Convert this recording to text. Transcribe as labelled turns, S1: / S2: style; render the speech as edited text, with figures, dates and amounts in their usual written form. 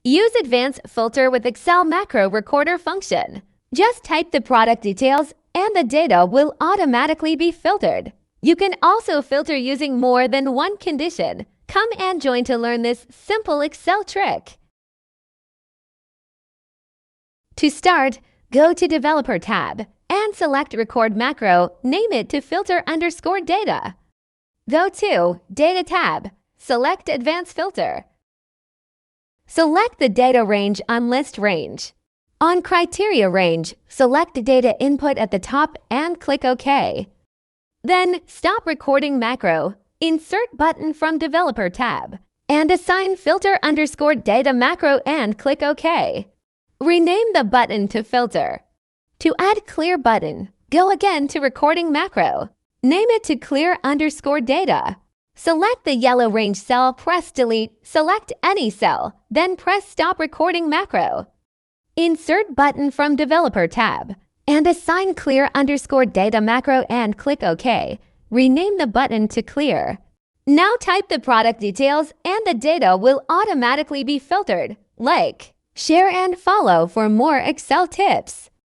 S1: Use Advanced Filter with Excel Macro Recorder function. Just type the product details and the data will automatically be filtered. You can also filter using more than one condition. Come and join to learn this simple Excel trick. To start, go to Developer tab and select Record Macro, name it to filter_data. Go to Data tab, select Advanced Filter. Select the data range on List Range. On Criteria Range, select Data Input at the top and click OK. Then stop recording macro, insert button from Developer tab, and assign filter_data macro and click OK. Rename the button to Filter. To add Clear button, go again to Recording Macro. Name it to Clear_data. Select the yellow range cell, press Delete, select any cell, then press Stop Recording Macro. Insert button from Developer tab, and assign Clear_data macro and click OK. Rename the button to Clear. Now type the product details and the data will automatically be filtered. Like, share and follow for more Excel tips.